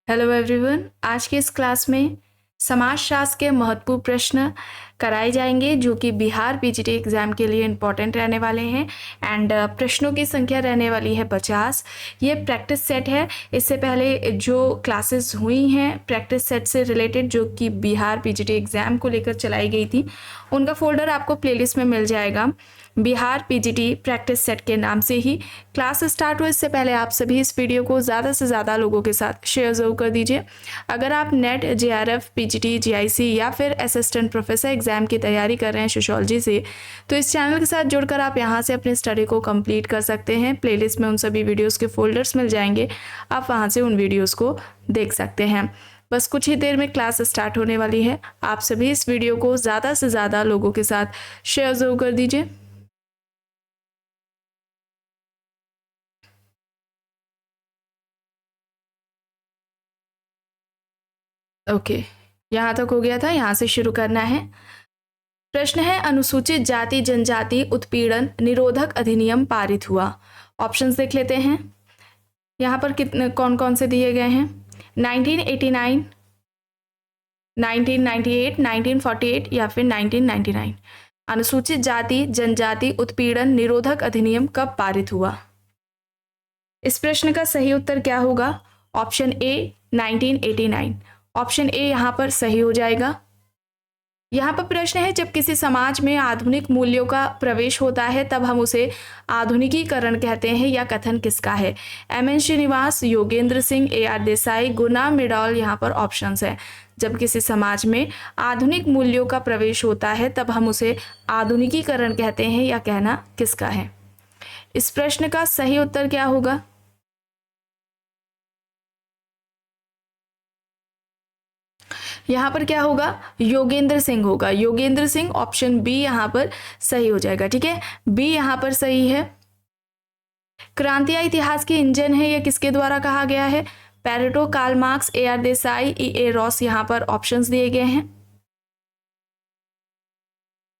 Hello everyone. आज के इस क्लास में समाजशास्त्र के महत्वपूर्ण प्रश्न कराए जाएंगे जो कि बिहार पीजीटी एग्ज़ाम के लिए इम्पॉर्टेंट रहने वाले हैं। एंड प्रश्नों की संख्या रहने वाली है 50। ये प्रैक्टिस सेट है। इससे पहले जो क्लासेस हुई हैं प्रैक्टिस सेट से रिलेटेड जो कि बिहार पीजीटी एग्ज़ाम को लेकर चलाई गई थी, उनका फोल्डर आपको प्लेलिस्ट में मिल जाएगा बिहार पीजीटी प्रैक्टिस सेट के नाम से ही। क्लास स्टार्ट हो इससे पहले आप सभी इस वीडियो को ज़्यादा से ज़्यादा लोगों के साथ शेयर ज़रूर कर दीजिए। अगर आप नेट, जेआरएफ, पीजीटी, जीआईसी या फिर असिस्टेंट प्रोफेसर एग्जाम की तैयारी कर रहे हैं सोशियोलॉजी से, तो इस चैनल के साथ जुड़कर आप यहाँ से अपनी स्टडी को कंप्लीट कर सकते हैं। प्लेलिस्ट में उन सभी वीडियोज़ के फोल्डर्स मिल जाएंगे, आप वहाँ से उन वीडियोज़ को देख सकते हैं। बस कुछ ही देर में क्लास स्टार्ट होने वाली है। आप सभी इस वीडियो को ज़्यादा से ज़्यादा लोगों के साथ शेयर ज़रूर कर दीजिए। ओके, यहाँ तक हो गया था, यहाँ से शुरू करना है। प्रश्न है, अनुसूचित जाति जनजाति उत्पीड़न निरोधक अधिनियम पारित हुआ। ऑप्शंस देख लेते हैं। यहाँ पर कितने कौन कौन से दिए गए हैं? 1989, 1998, 1948 या फिर 1999। अनुसूचित जाति जनजाति उत्पीड़न निरोधक अधिनियम कब पारित हुआ? इस प्रश्न का सही उत्तर क्या होगा? Option A 1989। ऑप्शन ए यहाँ पर सही हो जाएगा। यहाँ पर प्रश्न है, जब किसी समाज में आधुनिक मूल्यों का प्रवेश होता है तब हम उसे आधुनिकीकरण कहते हैं। यह कथन किसका है? एम.एन. श्रीनिवास, योगेंद्र सिंह, ए.आर. देसाई, गुलाम मिडाल। यहाँ पर ऑप्शंस है। जब किसी समाज में आधुनिक मूल्यों का प्रवेश होता है तब हम उसे आधुनिकीकरण कहते हैं। यह कहना किसका है? इस प्रश्न का सही उत्तर क्या होगा? यहाँ पर क्या होगा? योगेंद्र सिंह होगा। योगेंद्र सिंह, ऑप्शन बी यहाँ पर सही हो जाएगा। ठीक है, बी यहाँ पर सही है। क्रांतिया इतिहास के इंजन है, यह किसके द्वारा कहा गया है? Pareto, Karl Marx, A R. Desai, E A. Ross. यहाँ पर ऑप्शंस दिए गए हैं।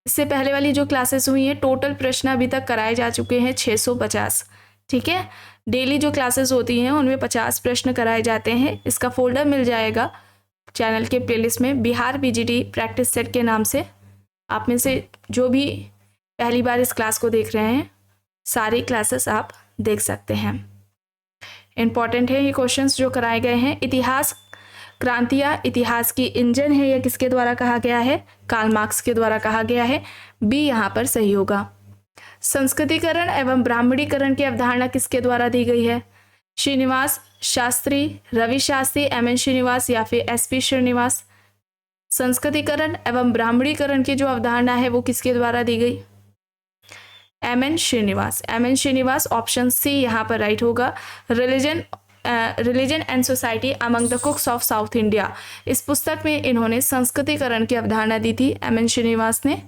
इससे पहले वाली जो क्लासेस हुई हैं टोटल प्रश्न अभी तक कराए जा चुके हैं 650। ठीक है, डेली जो क्लासेस होती हैं उनमें 50 प्रश्न कराए जाते हैं। इसका फोल्डर मिल जाएगा चैनल के प्लेलिस्ट में बिहार पीजीटी प्रैक्टिस सेट के नाम से। आप में से जो भी पहली बार इस क्लास को देख रहे हैं सारी क्लासेस आप देख सकते हैं। इम्पॉर्टेंट है ये क्वेश्चंस जो कराए गए हैं। इतिहास, क्रांतियाँ इतिहास की इंजन है, यह किसके द्वारा कहा गया है? कार्ल मार्क्स के द्वारा कहा गया है। बी यहाँ पर सही होगा। संस्कृतिकरण एवं ब्राह्मणीकरण की अवधारणा किसके द्वारा दी गई है? श्रीनिवास शास्त्री, रवि शास्त्री, एम.एन. श्रीनिवास या फिर एस.पी. श्रीनिवास। संस्कृतिकरण एवं ब्राह्मणीकरण की जो अवधारणा है वो किसके द्वारा दी गई? M N. Srinivas. M N. Srinivas, option C यहाँ पर राइट होगा। Religion and society among the Coorgs of South India, इस पुस्तक में इन्होंने संस्कृतिकरण की अवधारणा दी थी एम.एन. श्रीनिवास ने।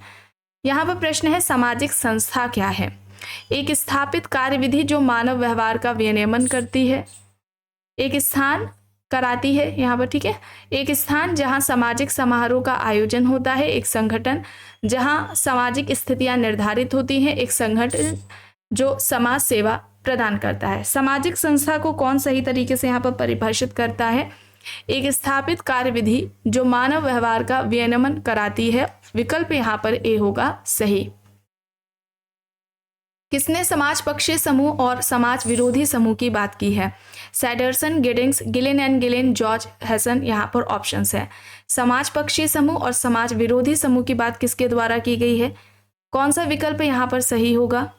यहाँ पर प्रश्न है, सामाजिक संस्था क्या है? एक स्थापित कार्यविधि जो मानव व्यवहार का विनियमन करती है, एक स्थान कराती है यहाँ पर। ठीक है, एक स्थान जहाँ सामाजिक समारोह का आयोजन होता है, एक संगठन जहाँ सामाजिक स्थितियाँ निर्धारित होती हैं, एक संगठन जो समाज सेवा प्रदान करता है। सामाजिक संस्था को कौन सही तरीके से यहाँ पर परिभाषित करता है? एक स्थापित कार्यविधि जो मानव व्यवहार का विनियमन कराती है। विकल्प यहाँ पर ए होगा सही। किसने समाज पक्षीय समूह और समाज विरोधी समूह की बात की है? सैडरसन, Giddings, Ghislaine and Ghislaine, George Hesson. यहाँ पर ऑप्शंस है। समाज पक्षीय समूह और समाज विरोधी समूह की बात किसके द्वारा की गई है? कौन सा विकल्प यहाँ पर सही होगा?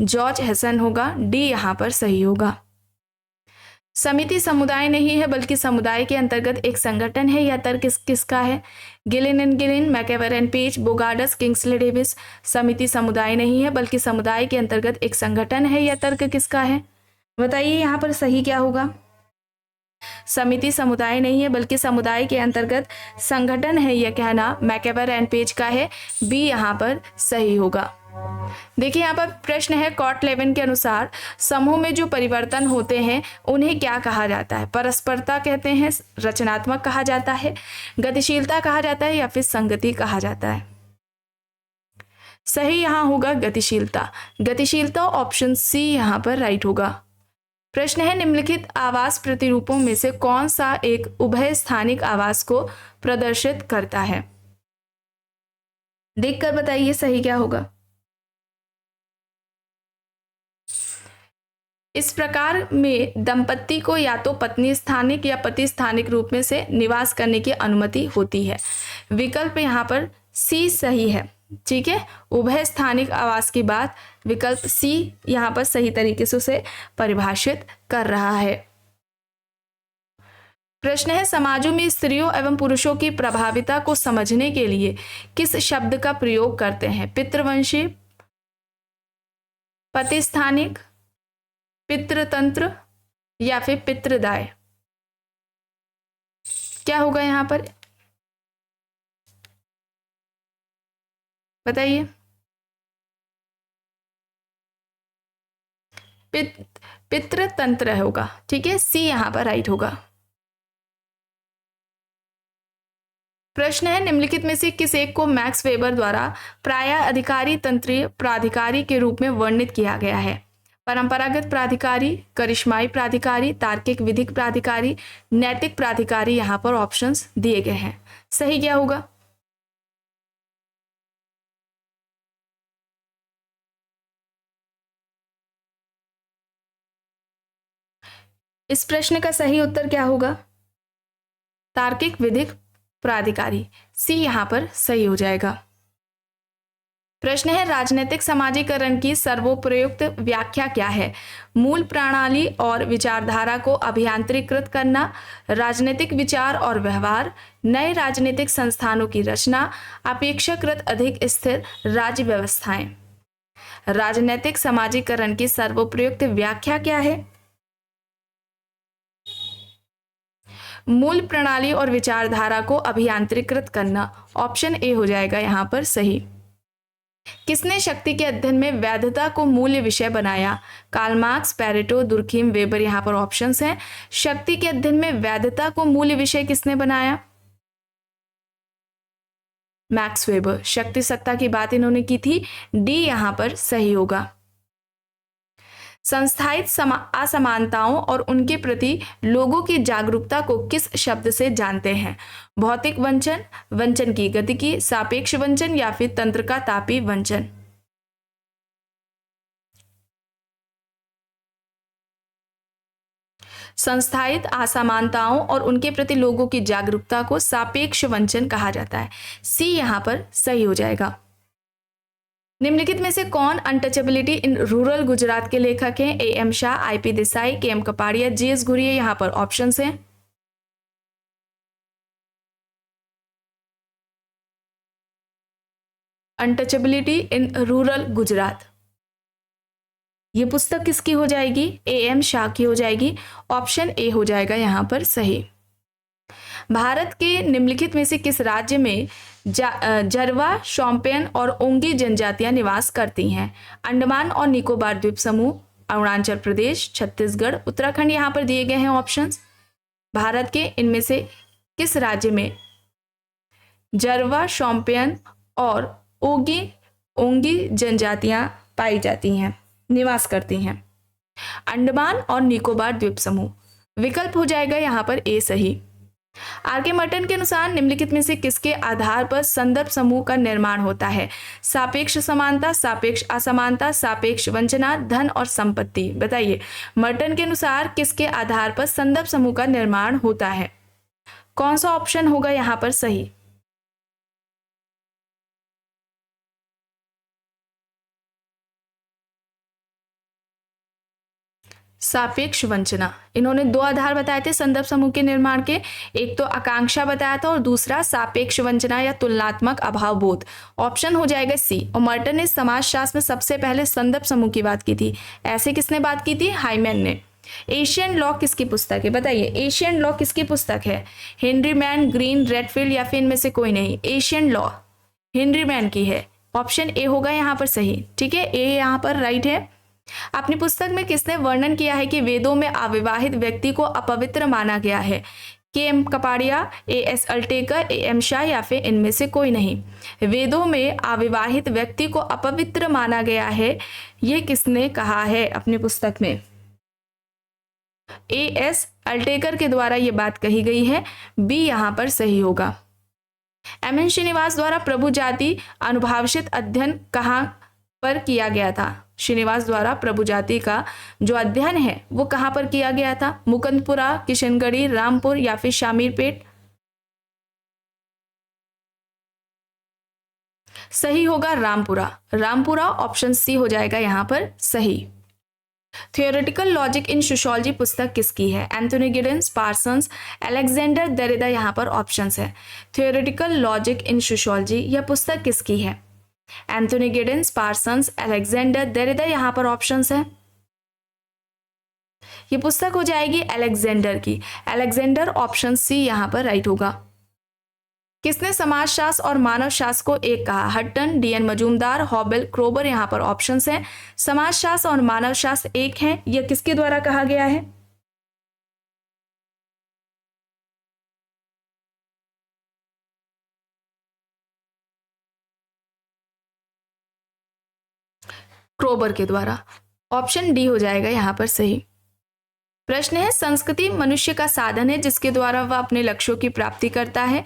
जॉर्ज हैसन होगा। डी यहाँ पर सही होगा। समिति समुदाय नहीं है बल्कि समुदाय के अंतर्गत एक संगठन है, यह तर्क किसका है? Gillin and Gillin, MacIver and Page, Bogardus, Kingsley Davis. समिति समुदाय नहीं है बल्कि समुदाय के अंतर्गत एक संगठन है, यह तर्क किसका है? बताइए यहाँ पर सही क्या होगा? समिति समुदाय नहीं है बल्कि समुदाय के अंतर्गत संगठन है, यह कहना मैकेवर एंड पेज का है। बी यहाँ पर सही होगा। देखिए यहाँ पर प्रश्न है, कॉट-लेविन के अनुसार समूह में जो परिवर्तन होते हैं उन्हें क्या कहा जाता है? परस्परता कहते हैं, रचनात्मक कहा जाता है, गतिशीलता कहा जाता है या फिर संगति कहा जाता है? सही यहाँ होगा गतिशीलता। गतिशीलता, ऑप्शन सी यहाँ पर राइट होगा। प्रश्न है निम्नलिखित आवास प्रतिरूपों में से कौन सा एक उभय स्थानिक आवास को प्रदर्शित करता है? देखकर बताइए सही क्या होगा। इस प्रकार में दंपत्ति को या तो पत्नी स्थानिक या पति स्थानिक रूप में से निवास करने की अनुमति होती है। विकल्प यहाँ पर सी सही है। ठीक है, उभय स्थानिक आवास की बात विकल्प सी यहाँ पर सही तरीके से उसे परिभाषित कर रहा है। प्रश्न है समाजों में स्त्रियों एवं पुरुषों की प्रभाविता को समझने के लिए किस शब्द का प्रयोग करते हैं? पितृवंशी, पतिस्थानिक, पितृतंत्र या फिर पितृदाय? क्या होगा यहां पर बताइए। पितृतंत्र होगा। ठीक है, सी यहां पर राइट होगा। प्रश्न है निम्नलिखित में से किस एक को मैक्स वेबर द्वारा प्रायः अधिकारी तंत्रीय प्राधिकारी के रूप में वर्णित किया गया है? परंपरागत प्राधिकारी, करिश्माई प्राधिकारी, तार्किक विधिक प्राधिकारी, नैतिक प्राधिकारी? यहाँ पर ऑप्शंस दिए गए हैं। सही क्या होगा? इस प्रश्न का सही उत्तर क्या होगा? तार्किक विधिक प्राधिकारी, सी यहां पर सही हो जाएगा। प्रश्न है राजनीतिक समाजीकरण की सर्वोपयुक्त व्याख्या क्या है? मूल प्रणाली और विचारधारा को अभियांत्रिकृत करना, राजनीतिक विचार और व्यवहार, नए राजनीतिक संस्थानों की रचना, अपेक्षाकृत अधिक स्थिर राज्य व्यवस्थाएं। राजनीतिक समाजीकरण की सर्वोपयुक्त व्याख्या क्या है? मूल प्रणाली और विचारधारा को अभियांत्रिकृत करना, ऑप्शन ए हो जाएगा यहां पर सही। किसने शक्ति के अध्ययन में वैधता को मूल्य विषय बनाया? Karl Marx, Pareto, Durkheim, Weber? यहाँ पर ऑप्शंस हैं। शक्ति के अध्ययन में वैधता को मूल्य विषय किसने बनाया? Max weber. शक्ति सत्ता की बात इन्होंने की थी, डी यहाँ पर सही होगा। संस्थायित असमानताओं और उनके प्रति लोगों की जागरूकता को किस शब्द से जानते हैं? भौतिक वंचन, वंचन की गतिकी, सापेक्ष वंचन या फिर तंत्र का तापी वंचन? संस्थायित असमानताओं और उनके प्रति लोगों की जागरूकता को सापेक्ष वंचन कहा जाता है। सी यहां पर सही हो जाएगा। निम्नलिखित में से कौन अनटचेबिलिटी इन रूरल गुजरात के लेखक हैं? A M Shah, I P Desai, K M Kapadia, G S Ghurye? यहाँ पर ऑप्शंस हैं। अनटचेबिलिटी इन रूरल गुजरात, ये पुस्तक किसकी हो जाएगी? ए एम शाह की हो जाएगी। ऑप्शन ए हो जाएगा यहाँ पर सही। भारत के निम्नलिखित में से किस राज्य में जरवा, शोम्पेन और ओंगी जनजातियां निवास करती हैं? अंडमान और निकोबार द्वीप समूह, अरुणाचल प्रदेश, छत्तीसगढ़, उत्तराखंड? यहाँ पर दिए गए हैं ऑप्शंस। भारत के इनमें से किस राज्य में जरवा, शोम्पेन और ओंगी जनजातियां पाई जाती हैं, निवास करती हैं? अंडमान और निकोबार द्वीप समूह। विकल्प हो जाएगा यहाँ पर ए सही। आर के मर्टन के अनुसार निम्नलिखित में से किसके आधार पर संदर्भ समूह का निर्माण होता है? सापेक्ष समानता, सापेक्ष असमानता, सापेक्ष वंचना, धन और संपत्ति? बताइए, मर्टन के अनुसार किसके आधार पर संदर्भ समूह का निर्माण होता है? कौन सा ऑप्शन होगा यहां पर सही? सापेक्ष वंचना। इन्होंने दो आधार बताए थे संदर्भ समूह के निर्माण के, एक तो आकांक्षा बताया था और दूसरा सापेक्ष वंचना या तुलनात्मक अभाव बोध। ऑप्शन हो जाएगा सी। और मर्टन ने समाजशास्त्र में सबसे पहले संदर्भ समूह की बात की थी। ऐसे किसने बात की थी? हाइमैन ने। एशियन लॉ किसकी पुस्तक है? बताइए, एशियन लॉ किसकी पुस्तक है? हेनरी मैन, ग्रीन, रेडफील्ड या फिर इनमें से कोई नहीं? एशियन लॉ हेनरी मैन की है। ऑप्शन ए होगा यहाँ पर सही। ठीक है, ए यहाँ पर राइट है। अपनी पुस्तक में किसने वर्णन किया है कि वेदों में अविवाहित व्यक्ति को अपवित्र माना गया है? K M Kapadia, A S Altekar, A M Shah या फिर इनमें से कोई नहीं? वेदों में अविवाहित व्यक्ति को अपवित्र माना गया है, ये किसने कहा है अपनी पुस्तक में? ए एस अल्टेकर के द्वारा ये बात कही गई है, बी यहाँ पर सही होगा। एम एन श्रीनिवास द्वारा प्रभु जाति अनुभाषित अध्ययन कहाँ पर किया गया था? श्रीनिवास द्वारा प्रभु जाति का जो अध्ययन है वो कहाँ पर किया गया था? मुकुंदपुरा, किशनगढ़ी, रामपुर या फिर शामीरपेट? सही होगा रामपुरा। रामपुरा ऑप्शन सी हो जाएगा यहाँ पर सही। थियोरेटिकल लॉजिक इन सोशियोलॉजी पुस्तक किसकी है? एंथोनी गिडेंस, पार्सन्स, अलेक्जेंडर देरिडा यहाँ पर ऑप्शंस है। थियोरेटिकल लॉजिक इन सोशियोलॉजी यह पुस्तक किसकी है? एंथोनी गिडेंस, पार्सन्स, अलेक्जेंडर देरिडा यहाँ पर ऑप्शंस है। ये पुस्तक हो जाएगी अलेक्जेंडर की। अलेक्जेंडर ऑप्शन सी यहाँ पर राइट होगा। किसने समाजशास्त्र और मानव शास्त्र को एक कहा? Hutton, D N Majumdar, Hoebel, Kroeber यहाँ पर ऑप्शंस हैं। समाजशास्त्र और मानव शास्त्र एक है, यह किसके द्वारा कहा गया है? क्रोबर के द्वारा। ऑप्शन डी हो जाएगा यहाँ पर सही। प्रश्न है, संस्कृति मनुष्य का साधन है जिसके द्वारा वह अपने लक्ष्यों की प्राप्ति करता है,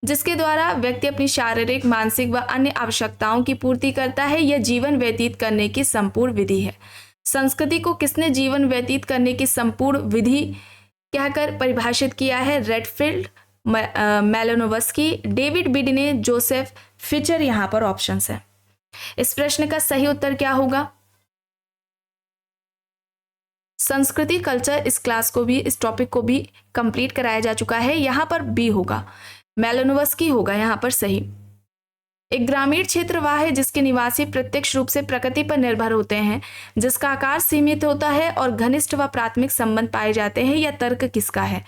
जिसके द्वारा व्यक्ति अपनी शारीरिक, मानसिक व अन्य आवश्यकताओं की पूर्ति करता है। यह जीवन व्यतीत करने की संपूर्ण विधि है। संस्कृति को किसने जीवन व्यतीत करने की संपूर्ण विधि कहकर परिभाषित किया है? रेडफील्ड, मेलानोव्स्की, डेविड बिडने, जोसेफ फिचर यहाँ पर ऑप्शंस है। इस प्रश्न का सही उत्तर क्या होगा? संस्कृति कल्चर इस क्लास को भी, इस टॉपिक को भी कंप्लीट कराया जा चुका है। यहाँ पर बी होगा, मेलानोव्स्की होगा यहाँ पर सही। एक ग्रामीण क्षेत्र वह है जिसके निवासी प्रत्यक्ष रूप से प्रकृति पर निर्भर होते हैं, जिसका आकार सीमित होता है और घनिष्ठ व प्राथमिक संबंध पाए जाते हैं। यह तर्क किसका है?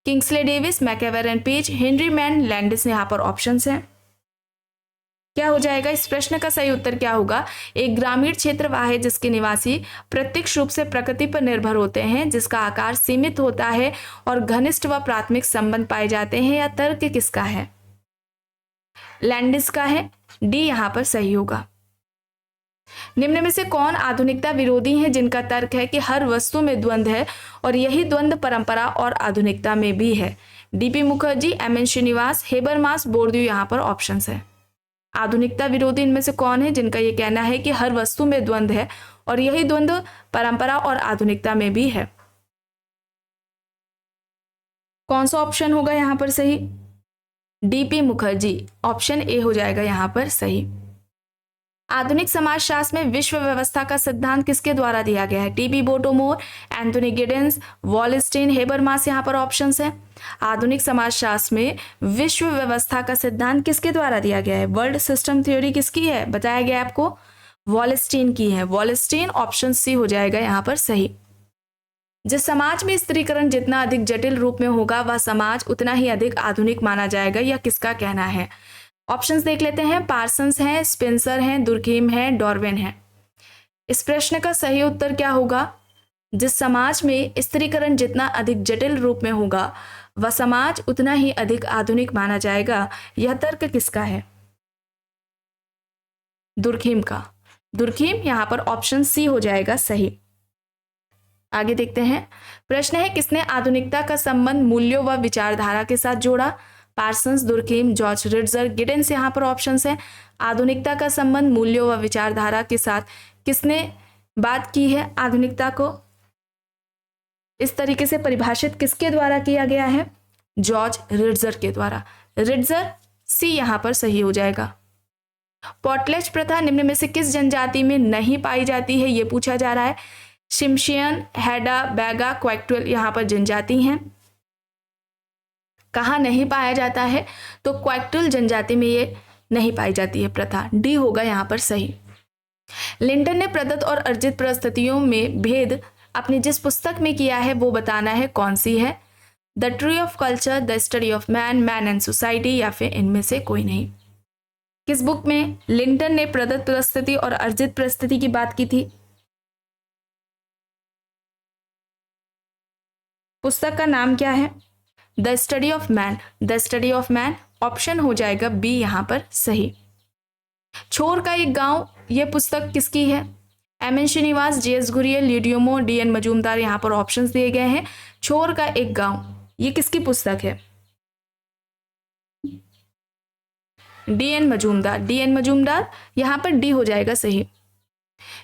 Kingsley Davis, MacIver and Page, Henry Maine, Landis यहाँ पर ऑप्शंस हैं। क्या हो जाएगा? इस प्रश्न का सही उत्तर क्या होगा? एक ग्रामीण क्षेत्र वह है जिसके निवासी प्रत्यक्ष रूप से प्रकृति पर निर्भर होते हैं, जिसका आकार सीमित होता है और घनिष्ठ व प्राथमिक संबंध पाए जाते हैं। यह तर्क किसका है? लैंडिस का है। डी यहाँ पर सही होगा। निम्न में से कौन आधुनिकता विरोधी हैं जिनका तर्क है कि हर वस्तु में द्वंद्व है और यही द्वंद्व परंपरा और आधुनिकता में भी है? D P Mukherjee, M N Srinivas, Habermas, Bourdieu यहाँ पर ऑप्शंस है। आधुनिकता विरोधी इनमें से कौन है जिनका यह कहना है कि हर वस्तु में द्वंद्व है और यही द्वंद्व परंपरा और आधुनिकता में भी है? कौन सा ऑप्शन होगा यहाँ पर सही? डीपी मुखर्जी, ऑप्शन ए हो जाएगा यहाँ पर सही। आधुनिक समाजशास्त्र में विश्व व्यवस्था का सिद्धांत किसके द्वारा दिया गया है? TB बोटोमोर, Anthony Giddens, Wallerstein, Habermas यहाँ पर ऑप्शंस है। आधुनिक समाजशास्त्र में विश्व व्यवस्था का सिद्धांत किसके द्वारा दिया गया है? वर्ल्ड सिस्टम थ्योरी किसकी है? बताया गया आपको, वॉलस्टीन की है। वॉलस्टीन ऑप्शन सी हो जाएगा यहाँ पर सही। जिस समाज में स्त्रीकरण जितना अधिक जटिल रूप में होगा वह समाज उतना ही अधिक आधुनिक माना जाएगा, यह किसका कहना है? ऑप्शंस देख लेते हैं। पार्सन्स हैं, स्पेंसर हैं, दुर्कीम हैं, डार्विन हैं। इस प्रश्न का सही उत्तर क्या होगा? जिस समाज में स्त्रीकरण जितना अधिक जटिल रूप में होगा वह समाज उतना ही अधिक आधुनिक माना जाएगा। यह तर्क किसका है? दुर्कीम का। दुर्कीम यहाँ पर ऑप्शन सी हो जाएगा सही। आगे देखते हैं। प्रश्न है, किसने आधुनिकता का संबंध मूल्यों व विचारधारा के साथ जोड़ा? पार्सन्स, दुर्कीम, जॉर्ज रिट्जर, गिडेंस यहाँ पर ऑप्शंस हैं। आधुनिकता का संबंध मूल्यों व विचारधारा के साथ किसने बात की है? आधुनिकता को इस तरीके से परिभाषित किसके द्वारा किया गया है? जॉर्ज रिट्जर के द्वारा। रिट्जर, सी यहाँ पर सही हो जाएगा। पॉटलेच प्रथा निम्न में से किस जनजाति में नहीं पाई जाती है? ये पूछा जा रहा है। शिमशियन, हैडा, बैगा, क्वैक्टुअल यहाँ पर जनजाति हैं। कहाँ नहीं पाया जाता है? तो क्वैक्टुअल जनजाति में ये नहीं पाई जाती है प्रथा। डी होगा यहाँ पर सही। लिंटन ने प्रदत्त और अर्जित परिस्थितियों में भेद अपनी जिस पुस्तक में किया है वो बताना है, कौन सी है? The tree of culture, the study of man, man and society, या फिर इनमें से कोई नहीं। किस बुक में लिंटन ने प्रदत्त परिस्थिति और अर्जित परिस्थिति की बात की थी? पुस्तक का नाम क्या है? The study of man. The study of man option हो जाएगा बी यहाँ पर सही। छोर का एक गांव, यह पुस्तक किसकी है? एम.एन. श्रीनिवास, जे.एस. घुरिये, ल्यूडियोमो, डी.एन. मजूमदार यहाँ पर ऑप्शंस दिए गए हैं। छोर का एक गांव, ये किसकी पुस्तक है? डी.एन. मजूमदार, डी.एन. मजूमदार, यहाँ पर डी हो जाएगा सही।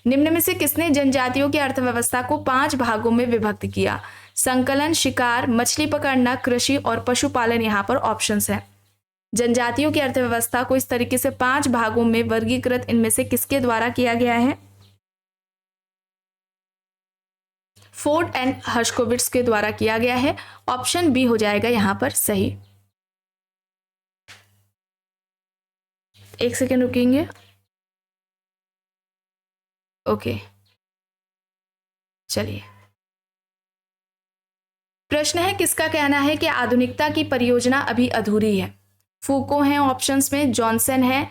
निम्न में से किसने जनजातियों की अर्थव्यवस्था को 5 भागों में विभक्त किया? संकलन, शिकार, मछली पकड़ना, कृषि और पशुपालन यहाँ पर ऑप्शंस हैं। जनजातियों की अर्थव्यवस्था को इस तरीके से 5 भागों में वर्गीकृत इनमें से किसके द्वारा किया गया है? फोर्ड एंड हर्शकोविट्स के द्वारा किया गया है। ऑप्शन बी हो जाएगा यहाँ पर सही। एक सेकेंड रुकेंगे। ओके, चलिए। प्रश्न है, किसका कहना है कि आधुनिकता की परियोजना अभी अधूरी है? फूको है ऑप्शंस में, जॉनसन है,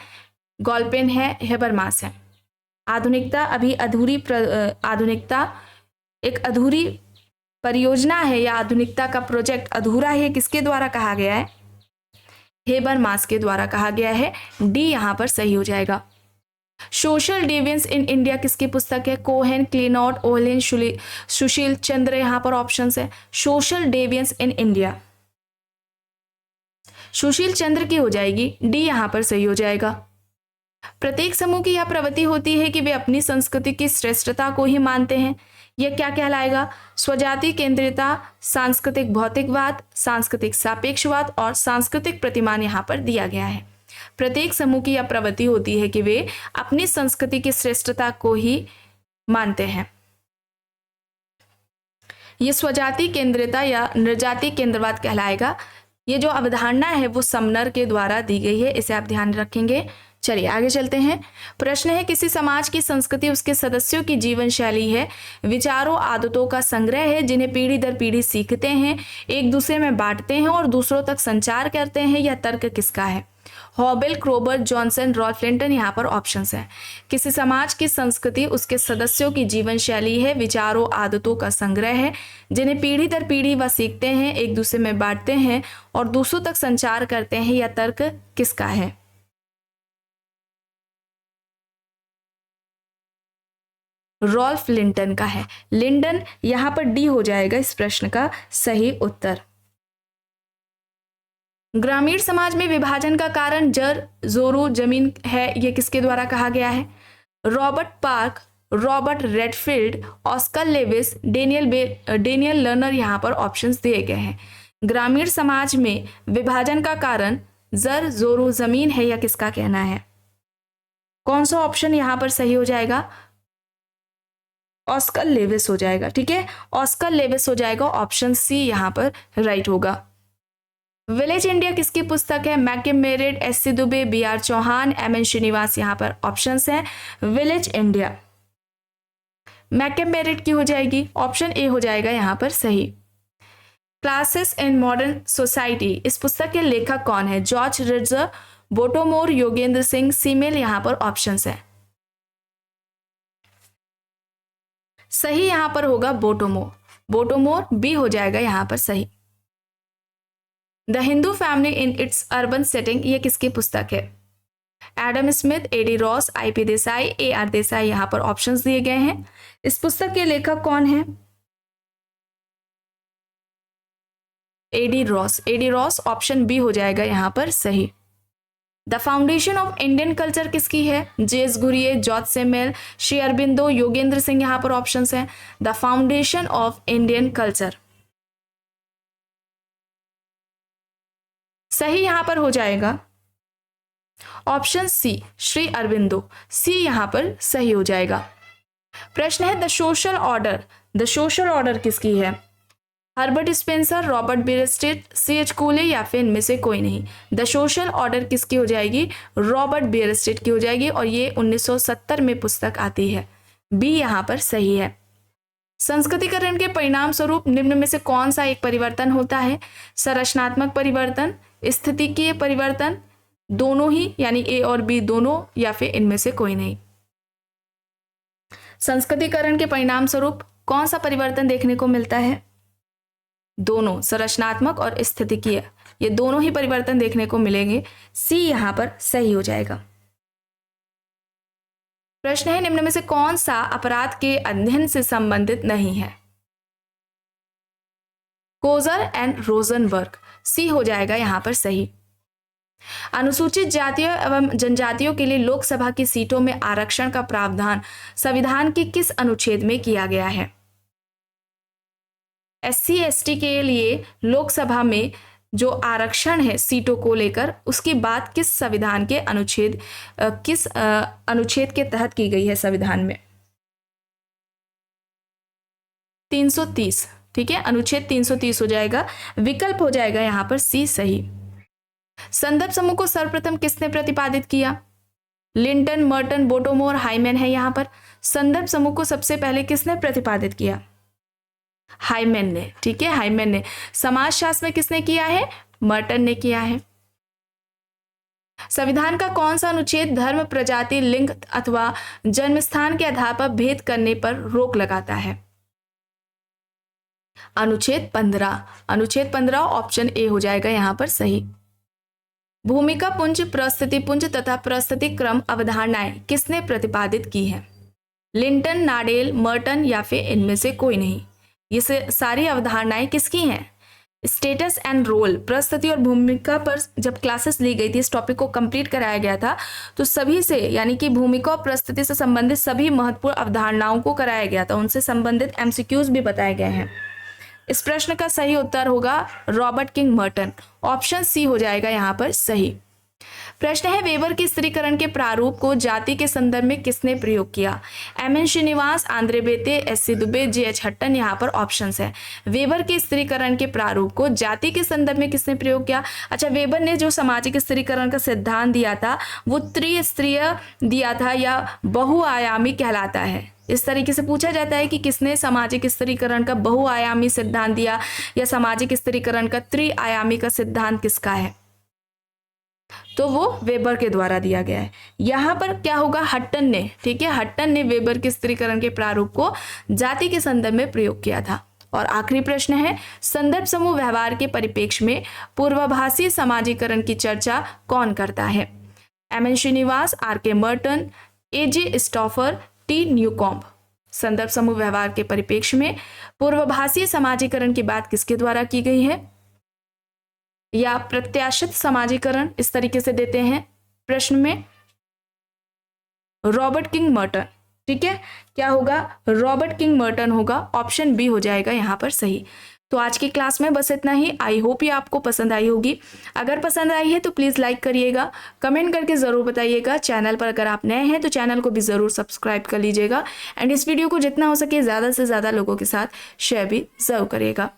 गॉल्पेन है, हेबरमास है। आधुनिकता एक अधूरी परियोजना है या आधुनिकता का प्रोजेक्ट अधूरा है, किसके द्वारा कहा गया है? हेबरमास के द्वारा कहा गया है। डी यहाँ पर सही हो जाएगा। सोशल डेविएंस इन इंडिया किसकी पुस्तक है? कोहेन, क्लिनॉट, ओहलिन, सुशील चंद्र यहाँ पर ऑप्शंस है। Social डेविएंस in India Sushil Chandra की हो जाएगी। डी यहाँ पर सही हो जाएगा। प्रत्येक समूह की यह प्रवृत्ति होती है कि वे अपनी संस्कृति की श्रेष्ठता को ही मानते हैं। यह क्या कहलाएगा? स्वजाति केंद्रिता, सांस्कृतिक भौतिकवाद, सांस्कृतिक सापेक्षवाद और सांस्कृतिक प्रतिमान यहाँ पर दिया गया है। प्रत्येक समूह की यह प्रवृत्ति होती है कि वे अपनी संस्कृति की श्रेष्ठता को ही मानते हैं। यह स्वजाति केंद्रिता या नृजाति केंद्रवाद कहलाएगा। ये जो अवधारणा है वो समनर के द्वारा दी गई है, इसे आप ध्यान रखेंगे। चलिए आगे चलते हैं। प्रश्न है, किसी समाज की संस्कृति उसके सदस्यों की जीवन शैली है, विचारों आदतों का संग्रह है जिन्हें पीढ़ी दर पीढ़ी सीखते हैं, एक दूसरे में बांटते हैं और दूसरों तक संचार करते हैं। यह तर्क किसका है? हॉबेल, क्रोबर, जॉनसन, रॉल्फ लिंटन यहाँ पर ऑप्शंस हैं। किसी समाज की संस्कृति उसके सदस्यों की जीवन शैली है, विचारों आदतों का संग्रह है जिन्हें पीढ़ी दर पीढ़ी वह सीखते हैं, एक दूसरे में बांटते हैं और दूसरों तक संचार करते हैं। यह तर्क किसका है? रॉल्फ लिंटन का है। लिंडन यहां पर डी हो जाएगा इस प्रश्न का सही उत्तर। ग्रामीण समाज में विभाजन का कारण जर जोरू जमीन है, यह किसके द्वारा कहा गया है? Robert park, Robert Redfield, Oscar Levi's, Daniel learner यहाँ पर ऑप्शंस दिए गए हैं। ग्रामीण समाज में विभाजन का कारण जर जोरू जमीन है, यह किसका कहना है? कौन सा ऑप्शन यहाँ पर सही हो जाएगा? ऑस्कर लेविस हो जाएगा। ठीक है, ऑस्कर लेविस हो जाएगा। ऑप्शन सी यहाँ पर राइट होगा। विलेज इंडिया किसकी पुस्तक है? McKim Marriott, S C. Dube, B R. Chauhan, M N. Srinivas यहाँ पर ऑप्शंस हैं। विलेज इंडिया मैकम मेरिट की हो जाएगी। ऑप्शन ए हो जाएगा यहाँ पर सही। क्लासेस इन मॉडर्न सोसाइटी, इस पुस्तक के लेखक कौन है? जॉर्ज रिट्जर, बोटोमोर, योगेंद्र सिंह, सीमेल यहाँ पर ऑप्शंस है। सही यहां पर होगा बोटोमोर। बोटोमोर बी हो जाएगा यहां पर सही। The Hindu family in its urban setting, ये किसकी पुस्तक है? Adam Smith, AD. Ross, IP. Desai, AR. Desai यहां पर ऑप्शंस दिए गए हैं। इस पुस्तक के लेखक कौन है? A D. Ross. A D. Ross option B हो जाएगा यहां पर सही। The foundation of Indian culture किसकी है? J S. Ghurye, George Simmel, Shri Aurobindo, Yogendra Singh यहाँ पर ऑप्शंस हैं। The foundation of Indian culture सही यहाँ पर हो जाएगा option C, Shri Aurobindo. C यहाँ पर सही हो जाएगा। प्रश्न है, the social order. The social order किसकी है? Herbert Spencer, Robert Bierstedt, C.H. कूले या फिर इनमें से कोई नहीं। द सोशल ऑर्डर किसकी हो जाएगी? रॉबर्ट बियरस्टेट की हो जाएगी और ये 1970 में पुस्तक आती है। बी यहाँ पर सही है। संस्कृतिकरण के परिणाम स्वरूप निम्न में से कौन सा एक परिवर्तन होता है? संरचनात्मक परिवर्तन, स्थितिकीय परिवर्तन, दोनों ही यानी ए और बी दोनों, या फिर इनमें से कोई नहीं। संस्कृतिकरण के परिणाम स्वरूप कौन सा परिवर्तन देखने को मिलता है? दोनों, संरचनात्मक और स्थितिकीय, ये दोनों ही परिवर्तन देखने को मिलेंगे। सी यहां पर सही हो जाएगा। प्रश्न है निम्न में से कौन सा अपराध के अध्ययन से संबंधित नहीं है? कोजर एंड रोजनबर्ग, सी हो जाएगा यहां पर सही। अनुसूचित जातियों एवं जनजातियों के लिए लोकसभा की सीटों में आरक्षण का प्रावधान संविधान के किस अनुच्छेद में किया गया है? SC ST के लिए लोकसभा में जो आरक्षण है सीटों को लेकर, उसकी बात किस संविधान के अनुच्छेद के तहत की गई है संविधान में? 330, ठीक है, अनुच्छेद 330 हो जाएगा, विकल्प हो जाएगा यहां पर सी सही। संदर्भ समूह को सर्वप्रथम किसने प्रतिपादित किया? लिंटन, मर्टन, बोटोमोर, हाइमेन है यहां पर। संदर्भ समूह को सबसे पहले किसने प्रतिपादित किया? हाइमेन ने, ठीक है, हाइमेन ने। समाजशास्त्र में किसने किया है? मर्टन ने किया है। संविधान का कौन सा अनुच्छेद धर्म, प्रजाति, लिंग अथवा जन्मस्थान के आधार पर भेद करने पर रोक लगाता है? अनुच्छेद 15, अनुच्छेद 15 ऑप्शन ए हो जाएगा यहां पर सही। भूमिका पुंज, प्रस्थिति पुंज तथा प्रस्थिति क्रम अवधारणाएं किसने प्रतिपादित की है? लिंटन, नाडेल, मर्टन या फिर इनमें से कोई नहीं। ये सारी अवधारणाएं किसकी हैं? स्टेटस एंड रोल, प्रस्थिति और भूमिका पर जब क्लासेस ली गई थी, इस टॉपिक को कंप्लीट कराया गया था, तो सभी से यानी कि भूमिका और प्रस्थिति से संबंधित सभी महत्वपूर्ण अवधारणाओं को कराया गया था, उनसे संबंधित MCQs भी बताए गए हैं। इस प्रश्न का सही उत्तर होगा Robert King Merton, option C हो जाएगा यहां पर सही। प्रश्न है वेबर के स्त्रीकरण के प्रारूप को जाति के संदर्भ में किसने प्रयोग किया? MN Srinivas, Andre Beteille, SC Dube, JH Hutton, यहाँ पर ऑप्शंस है। वेबर के स्त्रीकरण के प्रारूप को जाति के संदर्भ में किसने प्रयोग किया? अच्छा, वेबर ने जो सामाजिक स्त्रीकरण का सिद्धांत दिया था वो त्रिस्तरीय दिया था या बहुआयामी कहलाता है। इस तरीके से पूछा जाता है कि किसने सामाजिक स्त्रीकरण का बहुआयामी सिद्धांत दिया या सामाजिक स्त्रीकरण का त्रिआयामी का सिद्धांत किसका है, तो वो वेबर के द्वारा दिया गया है। यहां पर क्या होगा? हट्टन ने, ठीक है, हट्टन ने वेबर के स्त्रीकरण के प्रारूप को जाति के संदर्भ में प्रयोग किया था। और आखिरी प्रश्न है संदर्भ समूह व्यवहार के परिप्रेक्ष्य में पूर्वाभासी समाजीकरण की चर्चा कौन करता है? MN Srinivas, RK Merton, AJ Stouffer, T Newcomb. संदर्भ समूह व्यवहार के परिप्रेक्ष्य में पूर्वाभासी समाजीकरण की बात किसके द्वारा की गई है? या प्रत्याशित समाजीकरण इस तरीके से देते हैं प्रश्न में, रॉबर्ट किंग मर्टन, ठीक है, क्या होगा? रॉबर्ट किंग मर्टन होगा, ऑप्शन बी हो जाएगा यहां पर सही। तो आज की क्लास में बस इतना ही। आई होप ये आपको पसंद आई होगी। अगर पसंद आई है तो प्लीज़ लाइक करिएगा, कमेंट करके ज़रूर बताइएगा। चैनल पर अगर आप नए हैं तो चैनल को भी ज़रूर सब्सक्राइब कर लीजिएगा एंड इस वीडियो को जितना हो सके ज़्यादा से ज़्यादा लोगों के साथ शेयर भी ज़रूर करिएगा।